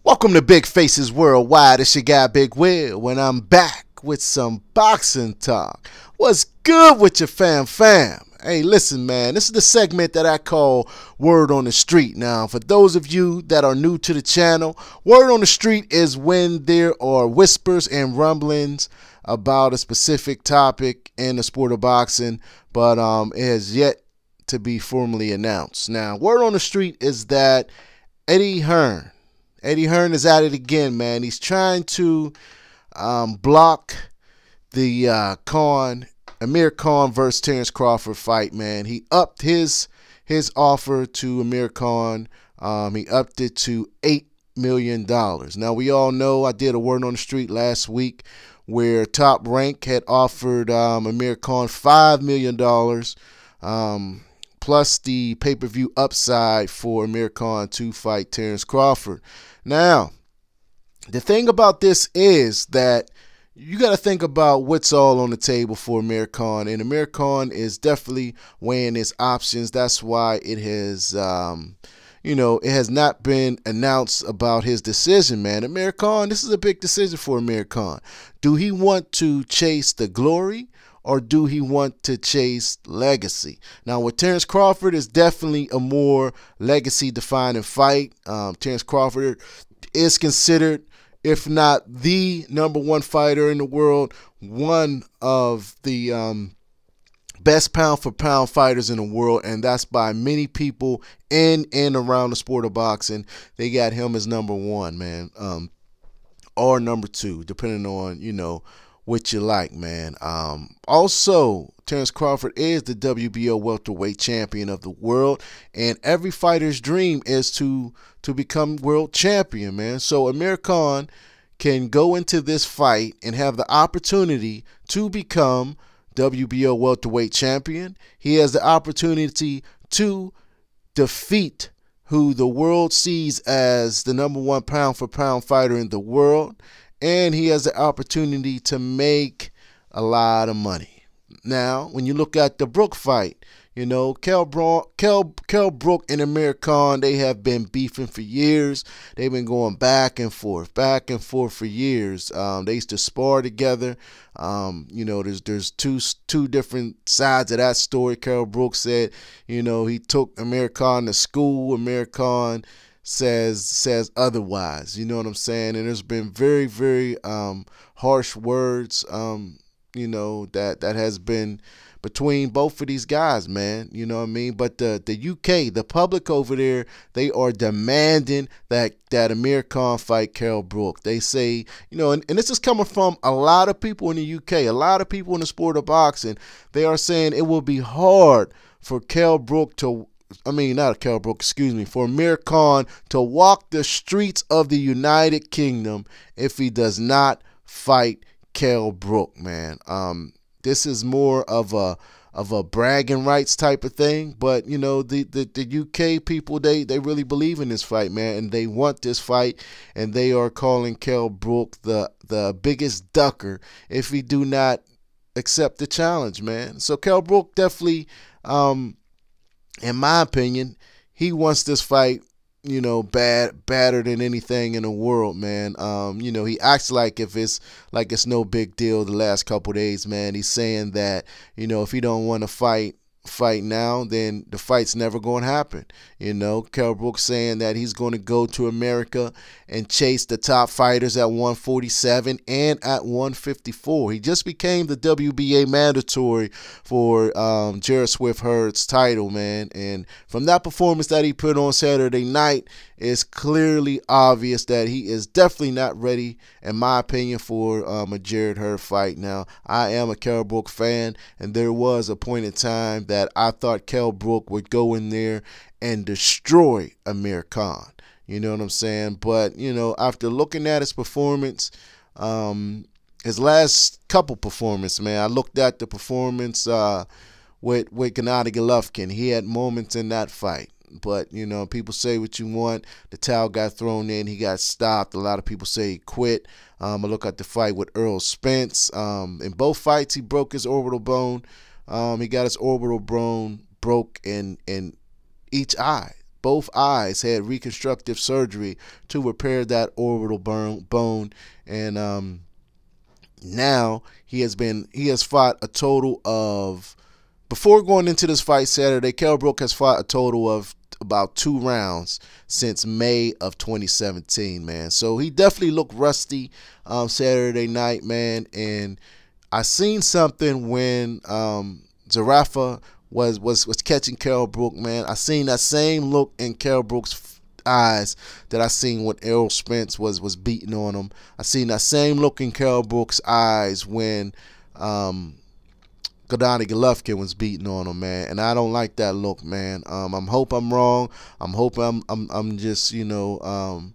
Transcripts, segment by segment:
Welcome to Big Faces Worldwide. It's your guy Big Will, and I'm back with some boxing talk. What's good with your fam? Hey, listen, man, this is the segment that I call Word on the Street. Now, for those of you that are new to the channel, Word on the Street is when there are whispers and rumblings about a specific topic in the sport of boxing, but it has yet to be formally announced. Now, Word on the Street is that Eddie Hearn is at it again, man. He's trying to block the Amir Khan versus Terence Crawford fight, man. He upped his offer to Amir Khan. He upped it to $8 million. Now, we all know I did a Word on the Street last week where Top Rank had offered Amir Khan $5 million plus the pay-per-view upside for Amir Khan to fight Terence Crawford. Now, the thing about this is that you got to think about what's all on the table for Amir Khan, and Amir Khan is definitely weighing his options. That's why it has, it has not been announced about his decision, man. Amir Khan, this is a big decision for Amir Khan. Do he want to chase the glory, or do he want to chase legacy? Now, with Terence Crawford, is definitely a more legacy-defining fight. Terence Crawford is considered, if not the #1 fighter in the world, one of the best pound-for-pound fighters in the world, and that's by many people in and around the sport of boxing. They got him as #1, man, or #2, depending on, what you like, man. Also, Terence Crawford is the WBO welterweight champion of the world, and every fighter's dream is to become world champion, man. So Amir Khan can go into this fight and have the opportunity to become WBO welterweight champion. He has the opportunity to defeat who the world sees as the #1 pound-for-pound fighter in the world. And he has the opportunity to make a lot of money. Now, when you look at the Brook fight, Kell Brook and Amir Khan, they have been beefing for years. They've been going back and forth for years. They used to spar together. There's two different sides of that story. Kell Brook said, he took Amir Khan to school. Amir Khan says otherwise, you know what I'm saying? And there's been very, very harsh words, that has been between both of these guys, man. You know what I mean? But the UK, the public over there, they are demanding that Amir Khan fight Kell Brook. They say, and this is coming from a lot of people in the UK, a lot of people in the sport of boxing. They are saying it will be hard for Kell Brook to for Amir Khan to walk the streets of the United Kingdom if he does not fight Kell Brook, man. This is more of a bragging rights type of thing, but the UK people, they really believe in this fight, man, and they want this fight, and they are calling Kell Brook the biggest ducker if he do not accept the challenge, man. So Kell Brook definitely, in my opinion, he wants this fight, badder than anything in the world, man. He acts like it's no big deal the last couple of days, man. He's saying that, if he don't want to fight now, then the fight's never going to happen. Kell Brook saying that he's going to go to America and chase the top fighters at 147 and at 154. He just became the WBA mandatory for Jarrett Swift-Hurd's title, man. And from that performance that he put on Saturday night, it's clearly obvious that he is definitely not ready, in my opinion, for a Jarrett Hurd fight. Now, I am a Kell Brook fan, and there was a point in time that I thought Kell Brook would go in there and destroy Amir Khan. You know what I'm saying? But, after looking at his performance, his last couple performances, man, I looked at the performance with Gennady Golovkin. He had moments in that fight. But, you know, people say what you want. The towel got thrown in. He got stopped. A lot of people say he quit. I look at the fight with Errol Spence. In both fights, he broke his orbital bone. He got his orbital bone broke in each eye. Both eyes had reconstructive surgery to repair that orbital bone. And now he has fought a total of, before going into this fight Saturday, Kell Brook has fought a total of about 2 rounds since May of 2017, man. So he definitely looked rusty Saturday night, man. And I seen something when Zerafa was catching Kell Brook, man. I seen that same look in Kell Brook's eyes that I seen when Errol Spence was beating on him. I seen that same look in Kell Brook's eyes when Gennady Golovkin was beating on him, man. And I don't like that look, man. I hope I'm wrong. I'm hoping I'm just, you know,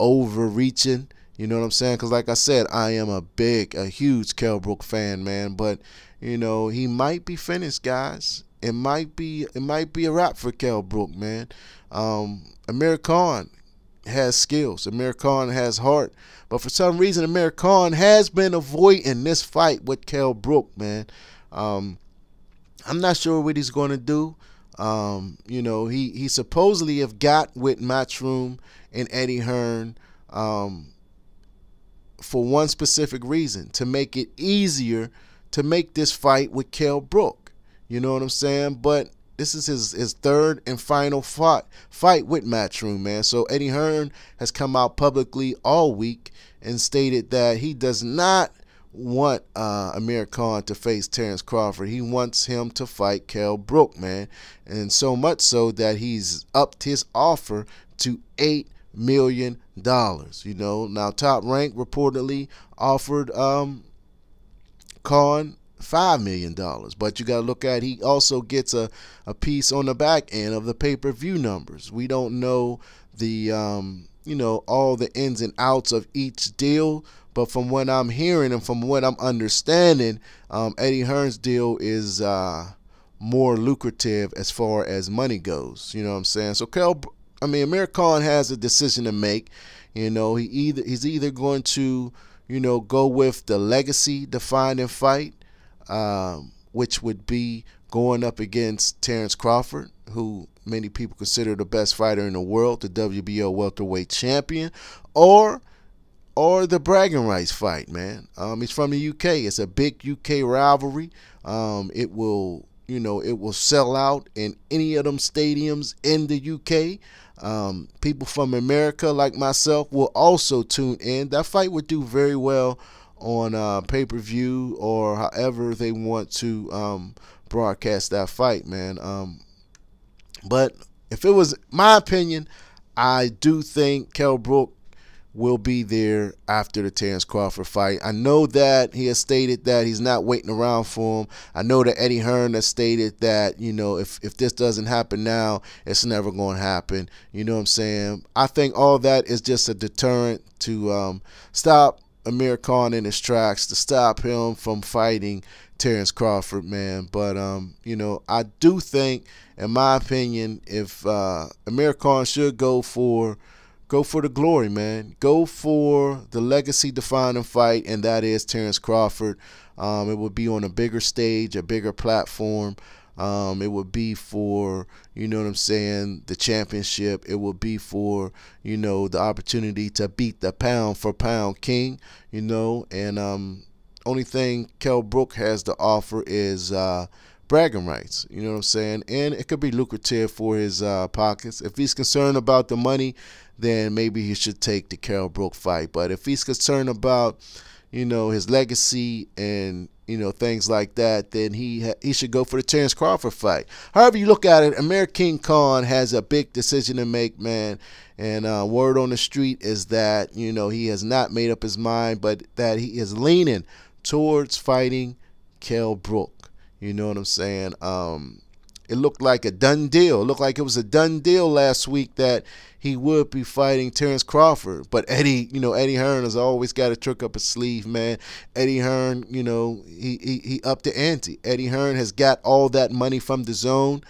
overreaching. You know what I'm saying? Because like I said, I am a huge Kell Brook fan, man. But you know, he might be finished, guys. It might be a wrap for Kell Brook, man. Amir Khan has skills. Amir Khan has heart. But for some reason, Amir Khan has been avoiding this fight with Kell Brook, man. I'm not sure what he's going to do. You know, he supposedly have got with Matchroom and Eddie Hearn for one specific reason, to make it easier to make this fight with Kell Brook. You know what I'm saying? But this is his third and final fight with Matchroom, man. So Eddie Hearn has come out publicly all week and stated that he does not want Amir Khan to face Terence Crawford. He wants him to fight Kell Brook, man. And so much so that he's upped his offer to $8 million. You know, now Top Rank reportedly offered Khan $5 million, but you got to look at, he also gets a piece on the back end of the pay-per-view numbers. We don't know the you know, all the ins and outs of each deal, but from what I'm hearing and from what I'm understanding, Eddie Hearn's deal is more lucrative as far as money goes. You know what I'm saying? So Amir Khan has a decision to make. You know, he's either going to, you know, go with the legacy defining fight, which would be going up against Terence Crawford, who many people consider the best fighter in the world, the WBO welterweight champion, or the bragging rights fight, man. He's from the UK. It's a big UK rivalry. It will, you know, it will sell out in any of them stadiums in the UK. People from America like myself will also tune in. That fight would do very well on pay-per-view or however they want to broadcast that fight, man. But if it was my opinion, I do think Kell Brook will be there after the Terence Crawford fight. I know that he has stated that he's not waiting around for him. I know that Eddie Hearn has stated that, you know, if this doesn't happen now, it's never going to happen. You know what I'm saying? I think all that is just a deterrent to stop Amir Khan in his tracks, to stop him from fighting Terence Crawford, man. But you know, I do think, in my opinion, if Amir Khan should go for the glory, man. Go for the legacy defining fight, and that is Terence Crawford. It would be on a bigger stage, a bigger platform. It would be for, you know what I'm saying, the championship. It would be for, you know, the opportunity to beat the pound for pound king, you know. And only thing Kell Brook has to offer is bragging rights, you know what I'm saying, and it could be lucrative for his pockets. If he's concerned about the money, then maybe he should take the Kell Brook fight. But if he's concerned about, you know, his legacy and, you know, things like that, then he should go for the Terence Crawford fight. However you look at it, Amir Khan has a big decision to make, man. And word on the street is that, you know, he has not made up his mind, but that he is leaning towards fighting Kell Brook. You know what I'm saying? It looked like a done deal. It looked like it was a done deal last week that he would be fighting Terence Crawford. But Eddie Hearn has always got a trick up his sleeve, man. Eddie Hearn, you know, he upped the ante. Eddie Hearn has got all that money from the zone.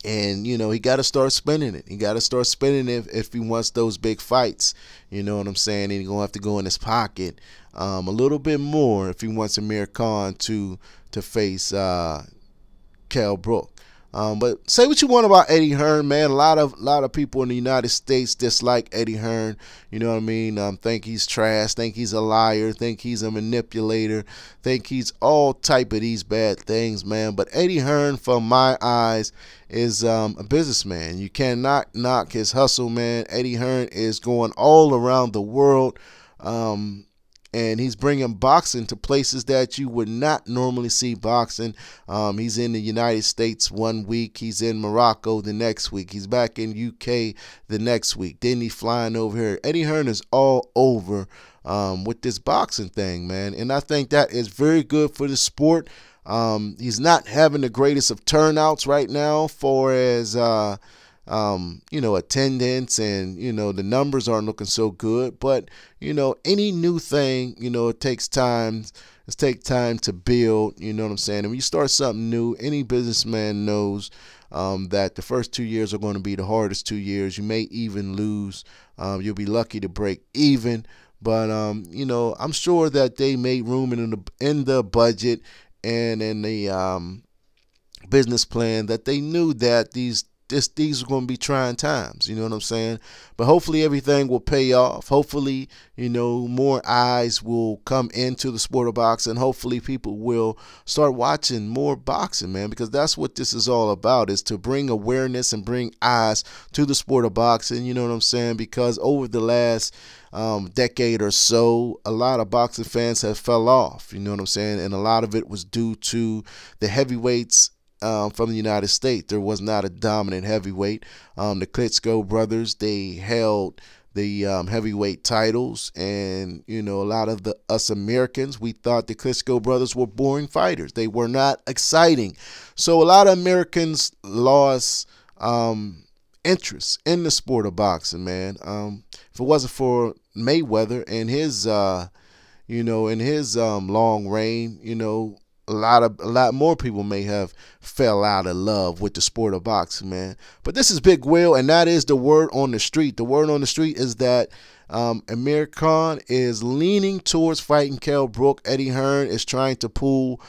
And, you know, he got to start spending it. He got to start spending it if he wants those big fights. You know what I'm saying? And he's going to have to go in his pocket a little bit more if he wants Amir Khan to face Kell Brook. But say what you want about Eddie Hearn, man. A lot of people in the United States dislike Eddie Hearn. You know what I mean? Think he's trash. Think he's a liar. Think he's a manipulator. Think he's all type of these bad things, man. But Eddie Hearn, from my eyes, is a businessman. You cannot knock his hustle, man. Eddie Hearn is going all around the world. And he's bringing boxing to places that you would not normally see boxing. He's in the United States one week. He's in Morocco the next week. He's back in UK the next week. Then he's flying over here. Eddie Hearn is all over with this boxing thing, man. And I think that is very good for the sport. He's not having the greatest of turnouts right now for as you know, attendance, and, you know, the numbers aren't looking so good. But, you know, any new thing, you know, it takes time. It takes time to build, you know what I'm saying? And when you start something new, any businessman knows that the first 2 years are going to be the hardest 2 years. You may even lose. You'll be lucky to break even. But, you know, I'm sure that they made room in the budget and in the business plan, that they knew that these are going to be trying times, you know what I'm saying? But hopefully everything will pay off. Hopefully, you know, more eyes will come into the sport of boxing. Hopefully people will start watching more boxing, man, because that's what this is all about, is to bring awareness and bring eyes to the sport of boxing, you know what I'm saying? Because over the last decade or so, a lot of boxing fans have fell off, you know what I'm saying? And a lot of it was due to the heavyweights from the United States. There was not a dominant heavyweight. The Klitschko brothers, they held the heavyweight titles, and, you know, a lot of us Americans, we thought the Klitschko brothers were boring fighters. They were not exciting. So a lot of Americans lost interest in the sport of boxing, man. If it wasn't for Mayweather and his you know, in his long reign, you know, a lot more people may have fell out of love with the sport of boxing, man. But this is Big Will, and that is the word on the street. The word on the street is that Amir Khan is leaning towards fighting Kell Brook. Eddie Hearn is trying to pull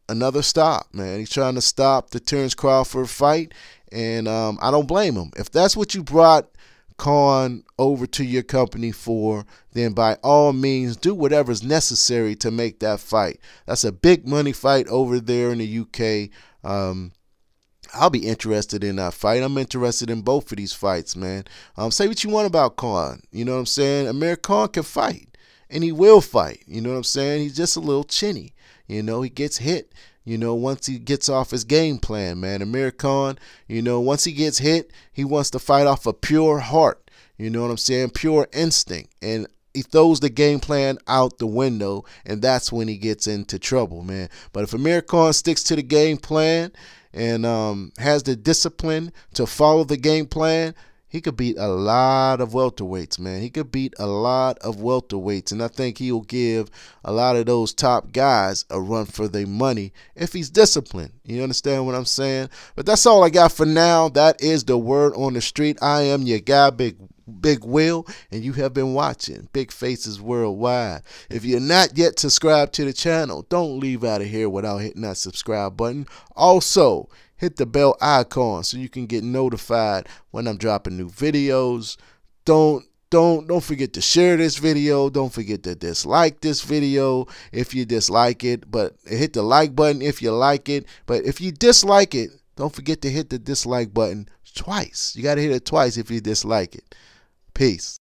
another stop, man. He's trying to stop the Terence Crawford fight, and I don't blame him. If that's what you brought Khan over to your company for, then by all means do whatever's necessary to make that fight. That's a big money fight over there in the UK. I'll be interested in that fight. I'm interested in both of these fights, man. Say what you want about Khan. You know what I'm saying? Amir Khan can fight, and he will fight. You know what I'm saying? He's just a little chinny. You know, he gets hit, you know, once he gets off his game plan, man. Amir Khan, you know, once he gets hit, he wants to fight off a pure heart. You know what I'm saying? Pure instinct. And he throws the game plan out the window, and that's when he gets into trouble, man. But if Amir Khan sticks to the game plan and has the discipline to follow the game plan, he could beat a lot of welterweights, man. He could beat a lot of welterweights, and I think he'll give a lot of those top guys a run for their money if he's disciplined. You understand what I'm saying? But that's all I got for now. That is the word on the street. I am your guy, Big Will, and you have been watching Big Faces Worldwide. If you're not yet subscribed to the channel, don't leave out of here without hitting that subscribe button. Also, hit the bell icon so you can get notified when I'm dropping new videos. Don't forget to share this video. Don't forget to dislike this video if you dislike it, but hit the like button if you like it. But if you dislike it, don't forget to hit the dislike button twice. You got to hit it twice if you dislike it. Peace.